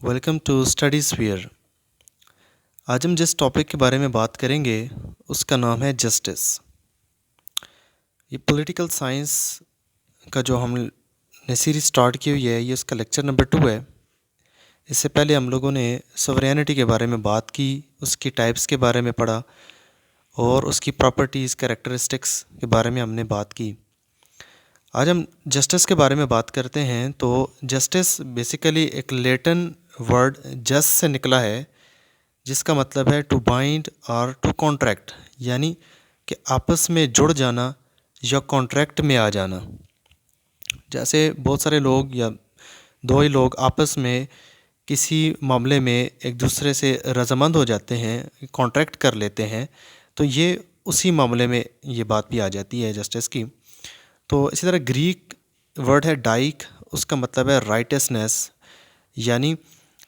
Welcome to study sphere. आज हम जिस टॉपिक के बारे में बात करेंगे उसका नाम है जस्टिस। ये पॉलिटिकल साइंस का जो हमने सीरीज स्टार्ट की हुई है, ये उसका लेक्चर नंबर 2 है। इससे पहले हम लोगों ने सॉवरेनिटी के बारे में बात की, उसकी टाइप्स के बारे में पढ़ा और उसकी प्रॉपर्टीज़, कैरेक्टरिस्टिक्स के बारे में हमने बात की। आज हम जस्टिस के बारे में बात करते हैं। तो जस्टिस बेसिकली एक लैटिन वर्ड जस से निकला है, जिसका मतलब है टू बाइंड और टू कॉन्ट्रैक्ट, यानी कि आपस में जुड़ जाना या कॉन्ट्रैक्ट में आ जाना। जैसे बहुत सारे लोग या दो ही लोग आपस में किसी मामले में एक दूसरे से रजामंद हो जाते हैं, कॉन्ट्रैक्ट कर लेते हैं, तो ये उसी मामले में ये बात भी आ जाती है जस्टिस की। तो इसी तरह ग्रीक वर्ड है डाइक, उसका मतलब है राइटसनेस, यानी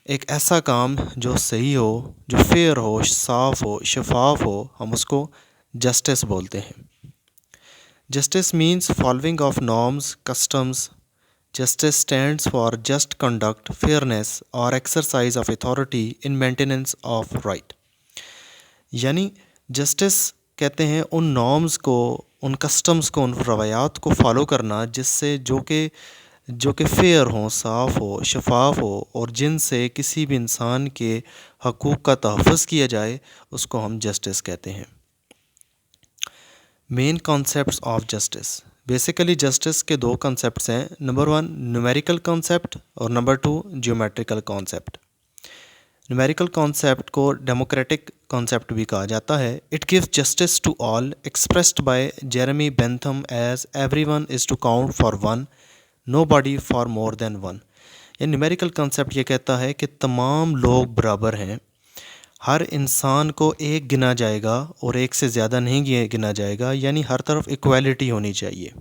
एक ऐसा काम जो सही हो, जो फेयर हो, साफ़ हो, शफाफ हो, हम उसको जस्टिस बोलते हैं। Justice means following of norms, customs. Justice stands for just conduct, fairness और exercise of authority in maintenance of right. यानी जस्टिस कहते हैं उन नॉर्म्स को, उन कस्टम्स को, उन रवायात को फॉलो करना जिससे जो कि फ़ेयर हो, साफ़ हो, शफाफ हो और जिनसे किसी भी इंसान के हकूक़ का तहफ़्फ़ुज़ किया जाए, उसको हम जस्टिस कहते हैं। Main concepts of justice. Basically justice के दो कॉन्सेप्ट्स हैं। नंबर 1 न्यूमेरिकल कॉन्सेप्ट और number 2 geometrical concept. Numerical concept को डेमोक्रेटिक कॉन्सेप्ट भी कहा जाता है। It gives justice to all, expressed by Jeremy Bentham as everyone is to count for one, nobody for more than one. ये numerical concept ये कहता है कि तमाम लोग बराबर हैं, हर इंसान को एक गिना जाएगा और एक से ज़्यादा नहीं गिना जाएगा, यानी हर तरफ इक्वालिटी होनी चाहिए।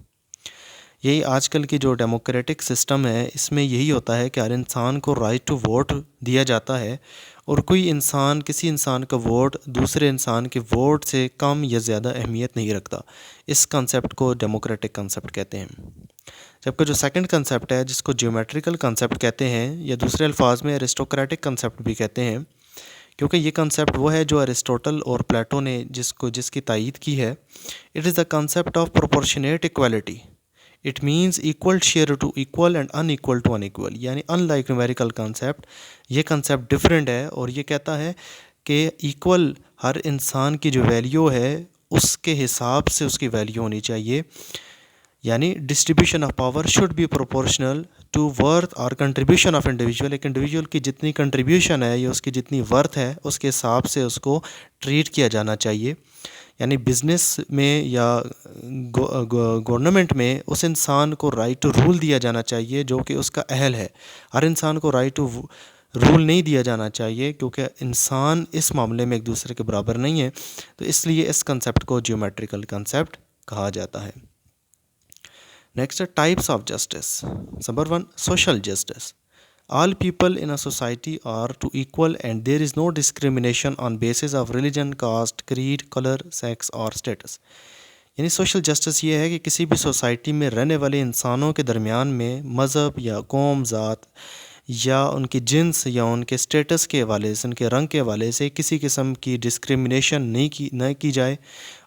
यही आजकल की जो डेमोक्रेटिक सिस्टम है, इसमें यही होता है कि हर इंसान को राइट टू वोट दिया जाता है और कोई इंसान, किसी इंसान का वोट दूसरे इंसान के वोट से कम या ज़्यादा अहमियत नहीं रखता। इस कंसेप्ट को डेमोक्रेटिक कंसेप्ट कहते हैं। जबकि जो सेकंड कंसेप्ट है, जिसको जियोमेट्रिकल कंसेप्ट कहते हैं या दूसरे अल्फाज में एरिस्टोक्रेटिक कंसेप्ट भी कहते हैं, क्योंकि ये कंसेप्ट वो है जो अरिस्टोटल और प्लेटो ने जिसकी तायीद की है। It is the concept of proportionate equality. It means equal share to equal and unequal to unequal, यानी अनलाइक न्यूमेरिकल कंसेप्ट, ये कंसेप्ट डिफरेंट है और ये कहता है कि इक्वल हर इंसान की जो वैल्यू है उसके हिसाब से उसकी वैल्यू होनी चाहिए, यानी distribution of power should be proportional to worth और कंट्रीब्यूशन ऑफ इंडिविजुअल। एक इंडिविजुअल की जितनी कंट्रीब्यूशन है या उसकी जितनी वर्थ है, उसके हिसाब से उसको ट्रीट किया जाना चाहिए। यानी बिज़नेस में या गवर्नमेंट में उस इंसान को राइट टू रूल दिया जाना चाहिए जो कि उसका अहल है। हर इंसान को राइट टू रूल नहीं दिया जाना चाहिए, क्योंकि इंसान इस मामले में एक दूसरे के बराबर नहीं है। तो इसलिए इस कंसेप्ट को जियोमेट्रिकल कंसेप्ट कहा जाता है। Next, types of justice. Number 1 social justice. All people in a society are to equal and there is no discrimination on basis of religion, caste, creed, color, sex और status। यानी social justice ये है कि किसी भी society में रहने वाले इंसानों के दरमियान में मज़हब या कौम, ज़ात या उनकी जिन्स या उनके स्टेटस के हवाले से, उनके रंग के हवाले से किसी किस्म की डिस्क्रिमिनेशन नहीं की जाए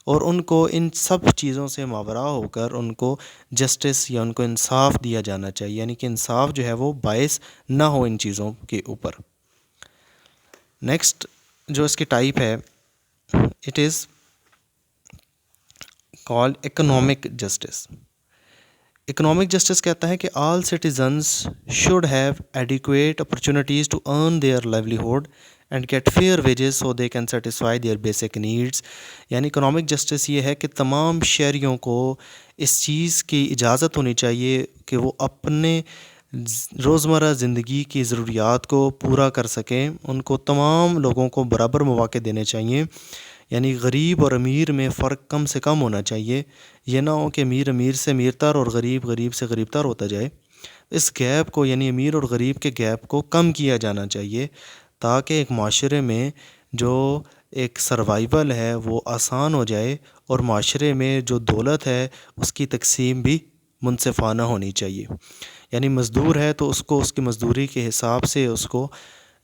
और उनको इन सब चीज़ों से मावरा होकर उनको जस्टिस या उनको इंसाफ दिया जाना चाहिए, यानी कि इंसाफ जो है वो बायस ना हो इन चीज़ों के ऊपर। नेक्स्ट जो इसकी टाइप है, it is called economic justice. Economic justice कहता है कि all citizens should have adequate opportunities to earn their livelihood and get fair wages so they can satisfy their basic needs. यानी इकोनॉमिक जस्टिस ये है कि तमाम शहरियों को इस चीज़ की इजाज़त होनी चाहिए कि वो अपने रोज़मर्रा ज़िंदगी की ज़रूरियात को पूरा कर सकें। उनको तमाम लोगों को बराबर मौक़े देने चाहिए, यानी गरीब और अमीर में फ़र्क कम से कम होना चाहिए। ये ना हो कि अमीर अमीर से अमीरतर और गरीब गरीब से गरीबतर होता जाए। इस गैप को, यानी अमीर और गरीब के गैप को कम किया जाना चाहिए, ताकि एक माशरे में जो एक सर्वाइवल है वो आसान हो जाए और माशरे में जो दौलत है उसकी तकसीम भी منصفانہ ہونی چاہیے. یعنی مزدور ہے تو اس کو اس کی مزدوری کے حساب سے اس کو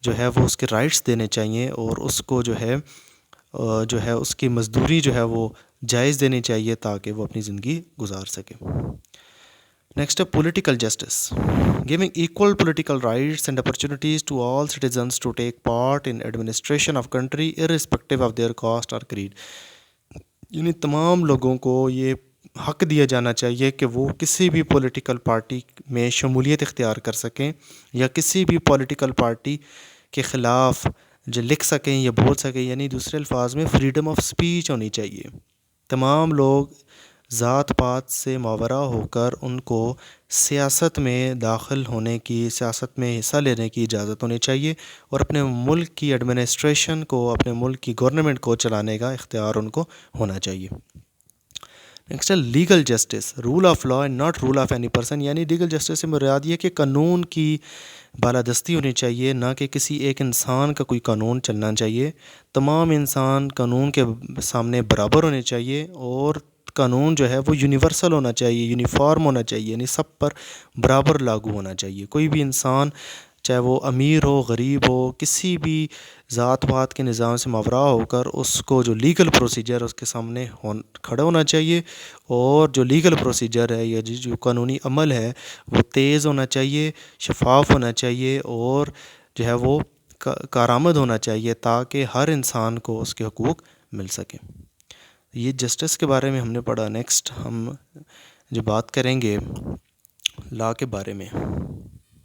جو ہے وہ اس کے رائٹس دینے چاہیے، اور اس کو جو ہے اس کی مزدوری جو ہے وہ جائز دینی چاہیے تاکہ وہ اپنی زندگی گزار سکے. نیکسٹ ہے political justice. Giving equal political rights and opportunities to all citizens to take part in administration of country irrespective of their caste اور کریڈ. یعنی تمام لوگوں کو یہ حق دیا جانا چاہیے کہ وہ کسی بھی پولیٹیکل پارٹی میں شمولیت اختیار کر سکیں، یا کسی بھی پولیٹیکل پارٹی کے خلاف جو لکھ سکیں یا بول سکیں. یعنی دوسرے الفاظ میں فریڈم آف سپیچ ہونی چاہیے. تمام لوگ ذات پات سے ماورا ہو کر ان کو سیاست میں داخل ہونے کی، سیاست میں حصہ لینے کی اجازت ہونی چاہیے، اور اپنے ملک کی ایڈمنسٹریشن کو، اپنے ملک کی گورنمنٹ کو چلانے کا اختیار ان کو ہونا چاہیے. نیکسٹ ہے legal justice. Rule of law and not rule of any person. یعنی لیگل جسٹس سے مراد یہ کہ قانون کی بالادستی ہونی چاہیے، نہ کہ کسی ایک انسان کا کوئی قانون چلنا چاہیے. تمام انسان قانون کے سامنے برابر ہونے چاہیے، اور قانون جو ہے وہ یونیورسل ہونا چاہیے، یونیفارم ہونا چاہیے، یعنی سب پر برابر لاگو ہونا چاہیے. کوئی بھی انسان چاہے وہ امیر ہو، غریب ہو، کسی بھی ذات پات کے نظام سے ماورا ہو کر اس کو جو لیگل پروسیجر اس کے سامنے کھڑا ہونا چاہیے، اور جو لیگل پروسیجر ہے یا جو قانونی عمل ہے وہ تیز ہونا چاہیے، شفاف ہونا چاہیے، اور جو ہے وہ کارآمد ہونا چاہیے تاکہ ہر انسان کو اس کے حقوق مل سکیں. یہ جسٹس کے بارے میں ہم نے پڑھا. نیکسٹ ہم جو بات کریں گے لا کے بارے میں.